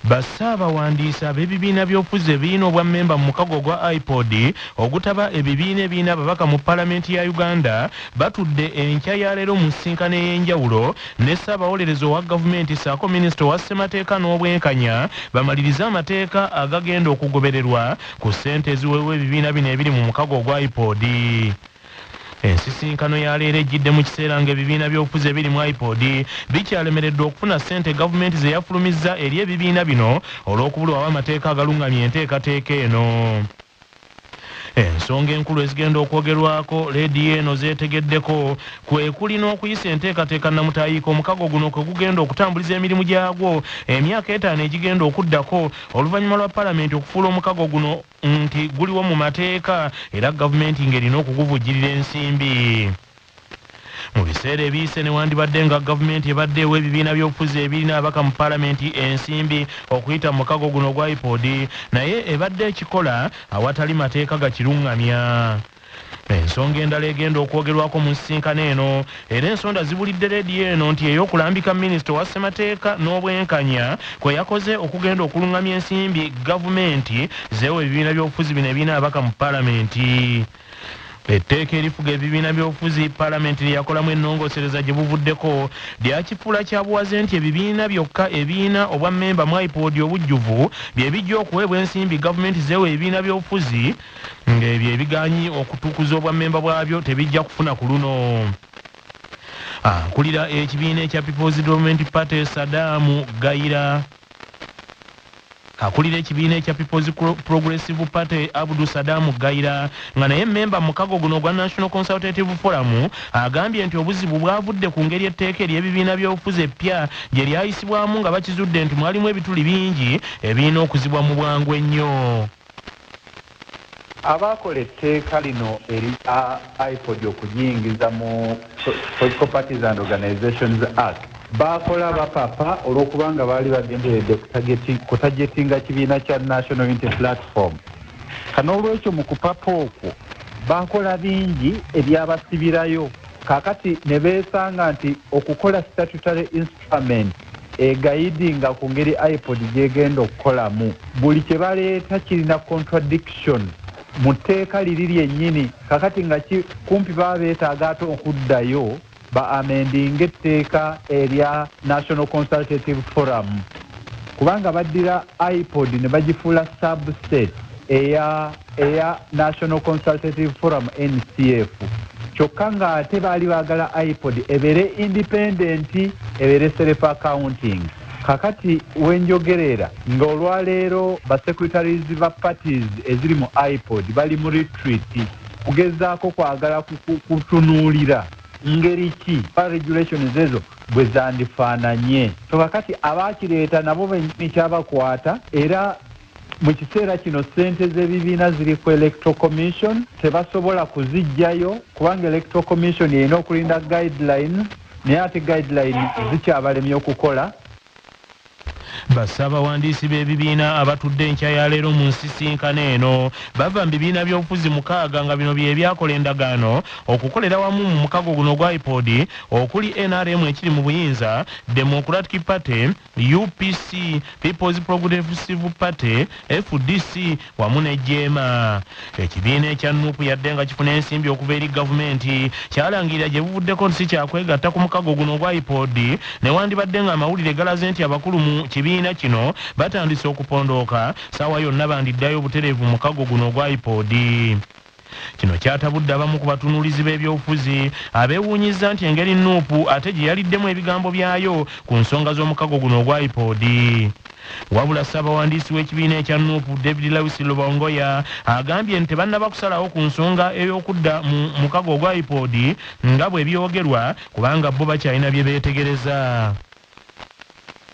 Bassabawandiisi ab'ebibiina by'obufuzi ebibiina obwa mmemba mu mukago gwa iPod ogutaba ebibiina ababaka mu Paalamenti ya Uganda batudde enkya ya leero mu nsisinkano ey'enjawulo ne Ssaabawolereza owa gavumenti ssaako minisita owa ssemateeka n'obwenkanya bamalirize amateeka agagenda okugobererwa ku ssente eziweebwa ebibiina bino ebiri mu mukago gwa iPod. Ensisinkano ya leero ejjidde mu kiseera ng'ebibiina by'obufuzi ebiri mu iPod bikyalemereddwa okufuna ssente gavumenti ze yafulumizza eri ebibiina bino olw'okubulwawo amateeka agalungamya enteekateeka eno. Ensonga enkulu ezigenda okwogerwako leediyo eno zeetegeddeko kwe kuli n'okuyisa enteekateeka nnamutaayiika omukago guno kwe gugenda okutambuliza emirimu gyagwo emyaka 5 egigenda okuddako oluvannyuma lwa Paalamenti okufuula omukago guno nti guliwo mu mateeka era gavumenti ng'erina okuguvujjirira ensimbi. Mu biseera ebiyise newandibadde nga gavumenti ebadde ewa ebibiina by'obufuzi ebirina abaka mu Paalamenti ensimbi okuyita mu mukago guno gwa iPod naye ebadde ekikola awatali mateeka gakiruŋŋamya. Ensonga endala egenda okwogerwako mu nsisinkano eno era ensonda zibulidde leediyo eno nti ey'okulambika minisita owa ssemateeka n'obwenkanya kwe yakoze okugenda okuluŋŋamya ensimbi gavumenti zeewa ebibiina by'obufuzi bino ebirina abaka mu Paalamenti. Etteeka erifuga ebibiina by'obufuzi Paalamenti lye yakolamu ennongoosereza gye buvuddeko lyakifuula kya buwaze nti ebibiina byokka ebiina obwa mmemba mu iPod obujjuvu bye bijja okuweebwa ensimbi gavumenti zeewa ebibiina by'obufuzi ng'ebyo ebigaanyi okutuukuza obwa mmemba bwabyo tebijja kufuna ku luno. Akulira ekibiina ekya People's Development Party Sadamu Gayira akulira ekibiina ekya People's Progressive Party Abdul Sadamu Gayira nga naye mmemba mu mukago guno gwa National Consultative Forum agambye nti obuzibu bwavudde ku ngeri etteeka ery'ebibiina by'obufuzi eppya gye lyayisibwamu nga bakizudde nti mwalimu ebituli bingi ebirina okuzibwa mu bwangu ennyo. Abakola etteeka lino eri iPod okugiyingiza mu Political Parties and Organizations Act bakola bapapa olw'okubanga baali bagenderedde kutagetinga kibiina kya National Unity Platform. Kano olw'ekyo mu kupapa okwo bakola bingi ebyabasibirayo kakati ne beesanga nti okukola statutory instrument egayidinga ku ngeri iPod gyegenda okukolamu buli kye baleeta kirina contradiction mu tteeka liri lyennyini kakati nga kumpi baba beetaaga ate okuddayo ba-amendinga etteeka erya National Consultative Forum kubanga baddira iPod ne bagifuula subset eya National Consultative Forum NCF kyokka nga ate baali baagala iPod ebeere independent ebeere self accounting. Kakati wenjogerera nga olwaleero basecretaries ba parties eziri mu iPod bali mu retreat kugezaako kwagala kutunuulira ngeri ki regulations ezo bwe zandifaananye. So kakati abaakireeta nabo bennyini kyabakwata era mu kiseera kino ssente z'ebibiina ziri ku Electoral Commission tebasobola kuziggyayo kubanga Electoral Commission erina okulinda guideline naye ate guideline zikyabalemye okukola. Bassabawandiisi b'ebibiina abatudde enkya ya leero mu nsisinkano eno bava mu bibiina by'obufuzi 6 nga bino bye byakola endagaano okukolera wamu mu mukago guno gwa iPod okuli NRM ekiri mu buyinza, Democratic Party, UPC, People's Progressive Party, FDC wamu ne Jema. Ekibiina ekya NUP yadde nga kifuna ensimbi okuva eri gavumenti kyalangirira gye buvuddeko nti si kyakwegatta ku mukago guno gwa iPod newandibadde nga amawulire galaze nti abakulu mu kibiina kino batandise okupondooka saawa yonna bandiddayo obutereevu mukago guno gwa iPod. Kino kyatabudde abamu ku batunuulizi b'ebyobufuzi abeewuunyizza nti engeri NUP ate gye yaliddemu ebigambo byayo ku nsonga z'omukago guno ogwa iPod. Wabula Ssaabawandiisi w'ekibiina ekya NUP David Lawis Lubongoya agambye nti tebannaba kusalawo ku nsonga ey'okudda mu mukago ogwa iPod nga bwe byogerwa kubanga bo bakyalina bye beetegereza.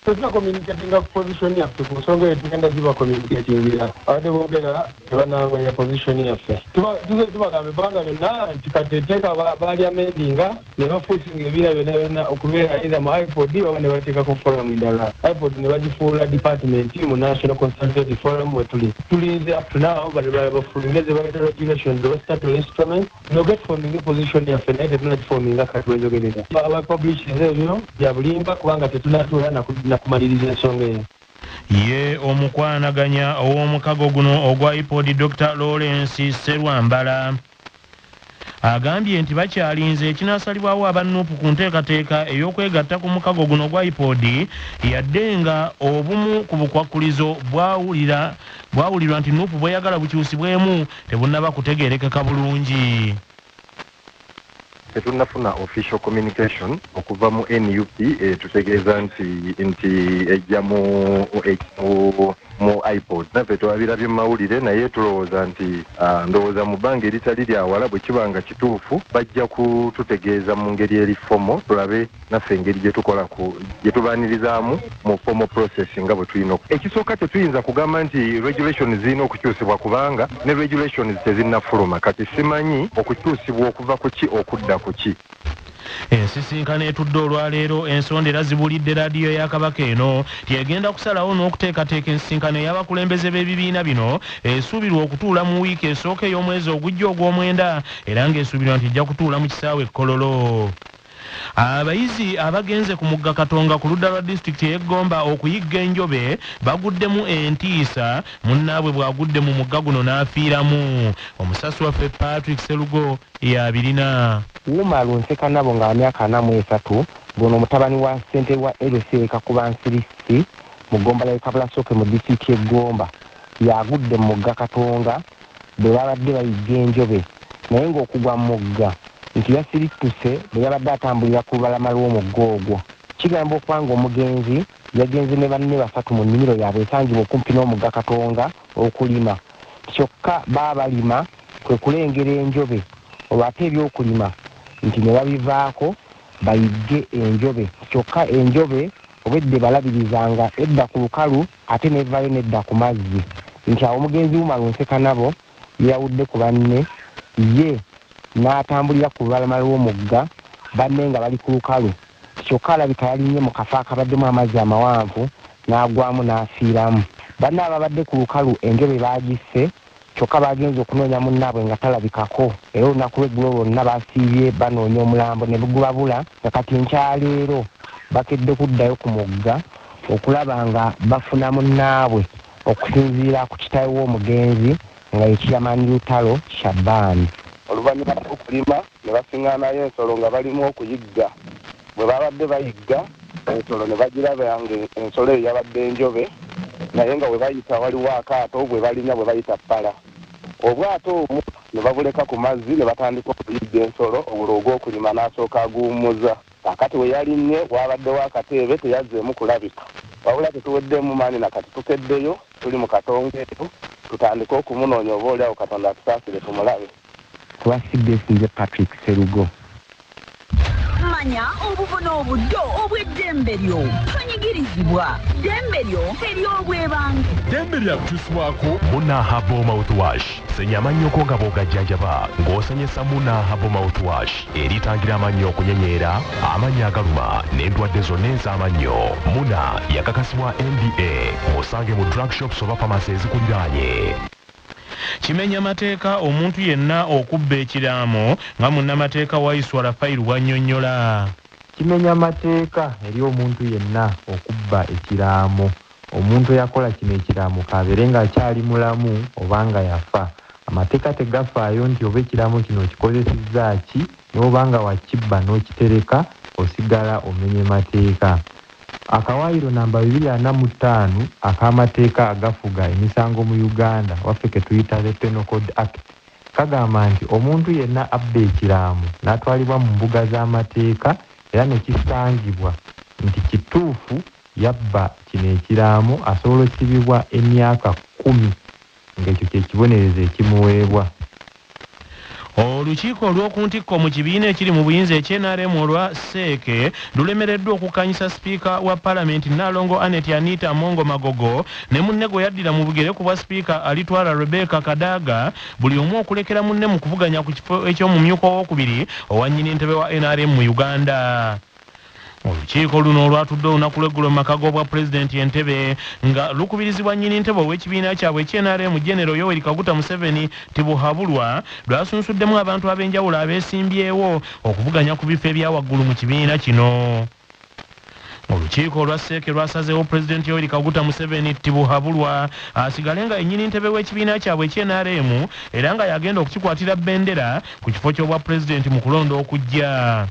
Tuna communicating position yaffe ku nsonga eyo tugenda ziba communicatingira abadde boogera tebananganya position yaffe tubagambe ebbanga lyonna nti kati etteeka baali amendinga ne bafuusinga ebibiina byonna okubeera either mu iPod oba ne bateekako forum endala. iPod ne bagifuula department mu National Consultative Forum we tulinze up to now bafulumire ze bayita regulations oba statutory instrument nogetforminga position yaffe naye tetunagiforminga kati wenjogerera abapublishers ebyo bya bulimba kubanga tetunatuula na kumaliriza ensonga eyo. Ye omukwanaganya ow'omukago guno ogwa IPOD Dr. Lawrence Serwambala agambye nti bakyalinze ekinaasalibwawo abannuupu ku nteekateeka ey'okwegatta ku mukago guno ogwa IPOD yadde nga obumu ku bukwakkulizo bwawulirwa nti nuupu bweyagala bukyusibwemu tebunnaba kutegeerekeka bulungi. Tetunnafuna official communication okuva mu NUP tutegeeza nti ejja mu IPOD. Naffe twabirabye mu mawulire naye tulowooza nti ndowooza mu bbanga eritali lyawala bwe kiba nga kituufu bajja kututegeeza mu ngeri eri fomo tulabe naffe engeri gye tubaanirizaamu mu formal process nga bwe tulina. Ekisooka tetuyinza kugamba nti regulations zirina okukyusibwa kubanga ne regulations tezinnafuluma kati simanyi okukyusibwa okuva ku ki okudda ku ki. Ensisinkano etudde olwaleero ensonda era zibulidde laadiyo ya Kabaka eno tyegenda kusalawo n'okuteekateeka ensisinkano ey'abakulembeze b'ebibiina bino esuubirwa okutuula mu wiiki esooka ey'omwezi ogujja ogw'omwenda era ng'esuubirwa nti ejja kutuula mu kisaawe Kololo. Abayizi abagenze ku mugga Katonga ku ludda lwa disitulikiti y'Egomba okuyigga enjobe baguddemu entiisa munnaabwe bw'agudde mu mugga guno n'afiiramu. Omusasi waffe Patrick Serugo y'abirina. Wumalu Nsekanabo nga myaka 43 gono mutabani wa ssente wa LC Kakuba Nsirisi mu Gomba ya Kabulasoke mu disitulikiti y'Egomba yagudde mu mugga Katonga bwe babadde bayigga enjobe naye ng'okugwa mu mugga nti yasirituse bwe yabadde atambulira ku lubalama lw'omugga ogwo. Kigamba okwanga omugenzi yagenze ne banne basatu mu nnimiro yaabwe esangibwa okumpi n'omugga Katonga okulima. Kyokka baabalima kwe kulengera enjobe olwate ebyokulima nti ne babivaako bayigge enjobe. Kyokka enjobe obedde balabirizanga edda ku lukalu ate nevayo nedda ku mazzi nti awo omugenzi Wumalu Nsekanabo yawudde ku banne ye n'atambulira ku lubalama lw'omugga banne nga bali ku lukalu. Kyokka alabika yalinnye mu kafo akabaddemu amazzi amawanvu n'agwamu n'afiiramu. Banne ababadde ku lukalu enjobe baagisse kyokka bagenze okunoonya munnaabwe nga talabikako era olunaku lw'eggulo lwonna basiibye banoonya omulambo ne bugubabula nga kati nkyaleero bakedde kuddayo ku mugga okulaba nga bafuna munnaabwe okusinziira ku kitaawe w'omugenzi nga yekiyamani Lutalo Shaban. Oluvannyuma lw'okulima ne basiŋŋaanayo ensolo nga balimu okuyigga. Bwe babadde bayigga ensolo ne bagiraba nga ensolo eyo yabadde enjobe naye nga bwe bayita waliwo akaato bwe balinya bwe bayita ppala. Obwato obwo ne babuleka ku mazzi ne batandika okuyigga ensolo obula ogw'okulima n'asooka aguwummuza. Kakati we yalinnye wabaddewo akateebe teyazzeemu kulabika. Wabula tetuweddemu maanyi na kati tukeddeyo tuli mu Katonga eyo tutandike okumunoonya oba oliawo Katonda atusaasire tumulabe. Twasidde Patrick Serugo. Manya obubona obuddo obw'eddembe lyo tonyigirizibwa ddembe lyo ery'obwebange. Ddembe lyakukyusibwako Muna Herbal Mouthwash. Senya amannyo nga bw'ogajjanjaba ng'osanyesa Muna Herbal Mouthwash eritangira amannyo okunyenyeera, amannyo agaluma n'endwadde zonna ez'amannyo. Muna yakakasibwa NDA. Musange mu drug shops oba pharmacy ezikuliraanye. Kimenya mateeka omuntu yenna okubba ekiraamo nga munnamateeka Waiswa Raphael bw'annyonnyola. Kimenya mateeka eri omuntu yenna okubba ekiraamo. Omuntu yakola kino ekiraamo kabeere ng'akyali mulamu oba nga yafa. Amateeka tegafaayo nti oba ekiraamo kino okikozesezza ki n'oba nga wakibba n'okitereka osigala omenye mateeka. Akawaayiro namba 245 ak'amateeka agafuga emisango mu Uganda waffe ke tuyita the Penal Code Act kagamba nti omuntu yenna abba ekiraamo n'atwalibwa mu mbuga z'amateeka era ne kisangibwa nti kituufu yabba kino ekiraamo asobola okusibibwa emyaka 10 ng'ekyo kye kibonerezo ekimuweebwa. Olukiiko olw'oku ntikko mu kibiina ekiri mu buyinza ekyenaremu olwa Seeke lulemereddwa okukanyisa sipiika wa Paalamenti Nnaalongo Annette Anita Mongo Magogo ne munne gwe yaddira mu bugere ku bwa sipiika alitwala Rebecca Kadaga buli omu okulekera munne mu kuvuganya ku kifo eky'omumyuka owookubiri owa nnyini ntebe wa NRM mu Uganda. Olukiiko luno olwatudde olunaku lw'eggulo mu maka g'obwa pulezidenti Entebbe nga lukubirizibwa nnyini ntebe ow'ekibiina kyabwe ekyenaremu Genero Yoweri Kaguta Museveni Tibuhabulwa lwasunsuddemu abantu ab'enjawulo abeesimbyewo okuvuganya ku bifo ebya waggulu mu kibiina kino. olukiiko olwa Seeke lwasazeewo pulezidenti Yoweri Kaguta Museveni Tibuhaburwa asigale nga yennyini ntebe w'ekibiina kyabwe ky'NRM era nga yagenda okukikwatira bendera ku kifo ky'obwa pulezidenti mu kulonda okujja.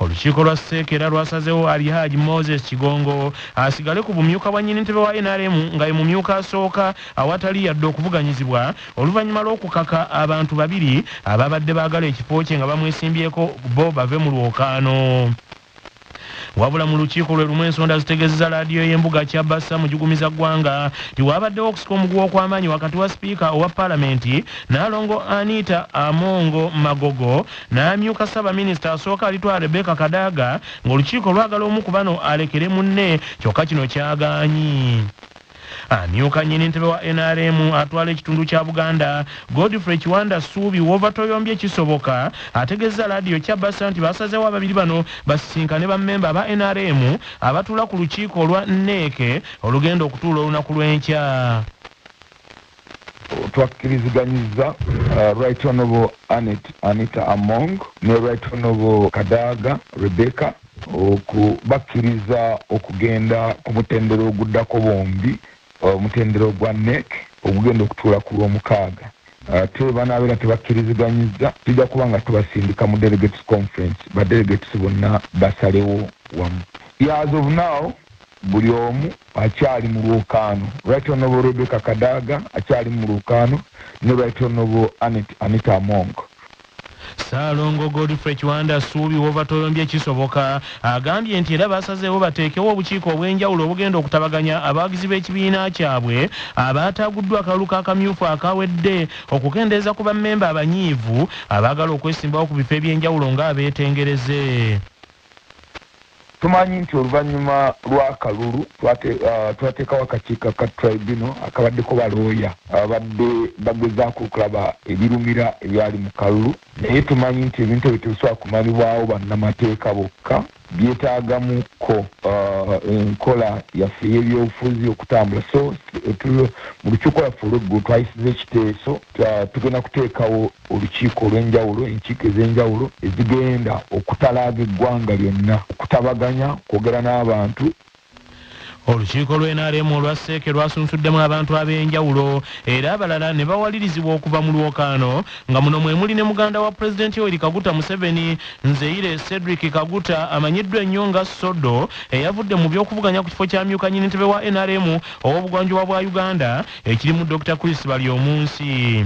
Olukiiko lwa Seeke era lwasazeewo Alhaji Moses Kigongo asigale ku bumyuka bwa nnyini ntebe wa NRM nga ye mumyuka asooka awatali yadde okuvuganyizibwa oluvannyuma lw'okukaka abantu babiri ababadde baagala ekifo kye nga bamwesimbyeko bo bave mu lwokaano. Wabula mu lukiiko lwe lumu ensonda zitegeezezza laadiyo y'embuga Kyabassa mujugumiza ggwanga nti waabaddewo okusika omuguwa okw'amaanyi wakati wa sipiika owa paalamenti Nnaalongo Anita Amongo Magogo n'amyuka Ssaabaminisita asooka alitwala Rebecca Kadaga ng'olukiiko lwagala omu ku bano alekere munne kyokka kino kyagaanyi. Amyuka nnyini ntebe wa NRM atwala ekitundu kya Buganda Godfrey Kiwanda Ssuubi w'obatoyombye kisoboka ategeezza laadiyo Kyabassa nti basazeewo ababiri bano basisinkane bammemba aba NRM abatuula ku lukiiko olwa NEC olugenda okutuula olunaku lw'enkya. Twakkiriziganyizza Right Honourable Anita Among ne Right Honourable Kadaga Rebecca okubakkiriza okugenda ku mutendero oguddako bombi omutendero gwa NEC ogugenda okutuula ku lw'omukaaga. Ate banaabeera tebakkiriziganyizza tujja kuba nga tubasindika mu delegates conference badelegates bonna basalewo wamu. As of now buli omu akyali mu lwokaano. Right Honourable Rebecca Kadaga akyali mu lwokaano ne Right Honourable Anita Among. Ssaalongo Godfrey Kiwanda Ssuubi w'obatoyombye kisoboka agambye nti era basazeewo bateekewo obukiiko obw'enjawulo obugenda okutabaganya abawagizi b'ekibiina kyabwe abaataaguddwa akalulu k'akamyufu akawedde okukendeeza ku bammemba abanyiivu abaagala okwesimbawo ku bifo eby'enjawulo ng'abeetengereze. Tumanyi nti oluvannyuma lw'akalulu twateekawo akakiiko ka tribunal akabaddeko balooya abadde bagezaako okulaba ebirumira ebyali mu kalulu, naye tumanyi nti ebintu ebyo tebisobola kumalibwawo bannamateeka bokka, byetaagamuko enkola yaffe y'ebyobufuzi okutambula. So mu lukiiko lwaffe olw'eggulu twayisiza ekiteeso tugenda kuteekawo olukiiko olw'enjawulo, enkiiko ez'enjawulo ezigenda okutalaaga eggwanga lyonna, okutabaganya, kwogera n'abantu. Olukiiko lw'NRM olwa Seeke lwasunsuddemu abantu ab'enjawulo era abalala ne bawalirizibwa okuva mu lwokaano nga muno mwe muli ne muganda wa pulezidenti Yoweri Kaguta Museveni Nzeire Cedric Kaguta amanyiddwa ennyo nga Sodo eyavudde mu by'okuvuganya ku kifo kya myuka nnyini ntebe wa NRM ow'obugwanjuba bwa Uganda ekirimu Dr. Chris Balyomunsi.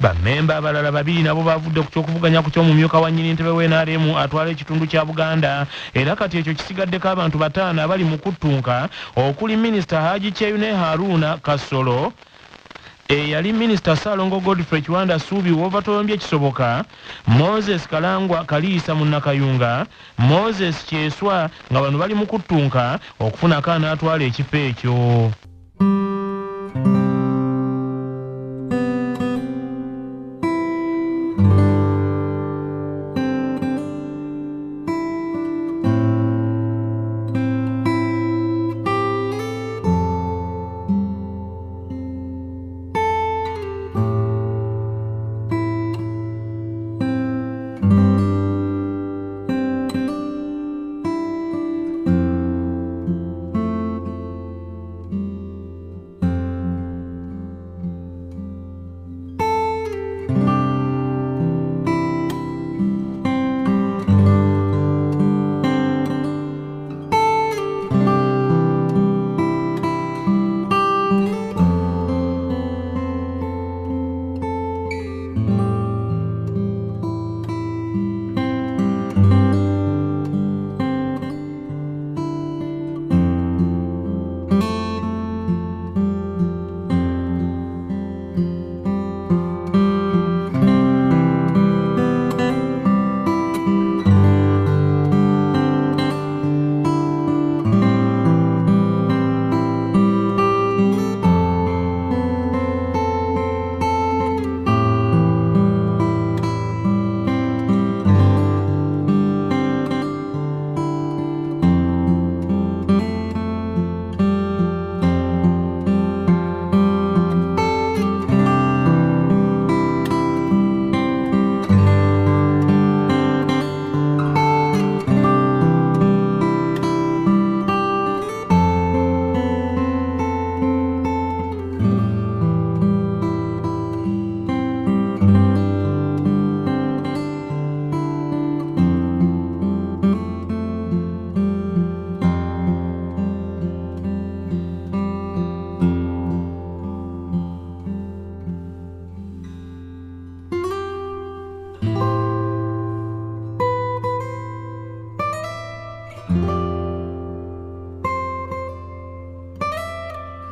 Bammemba abalala babiri nabo bavudde ku ky'okuvuganya ku ky'omumyuka wa nnyini ntebe w'NRM atwala ekitundu kya Buganda era kati ekyo kisigaddeko abantu bataano abali mu kuttunka okuli Minisita Haji Kyeyune Haruna Kasolo eyali Minisita Ssaalongo Godfrey Kiwanda Ssuubi w'obatoyombye kisoboka, Moses Kalangwa Kaliisa Munnakayunga, Moses Kyeswa nga bano bali mu kuttunka okufuna akaana atwala ekifo ekyo.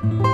you.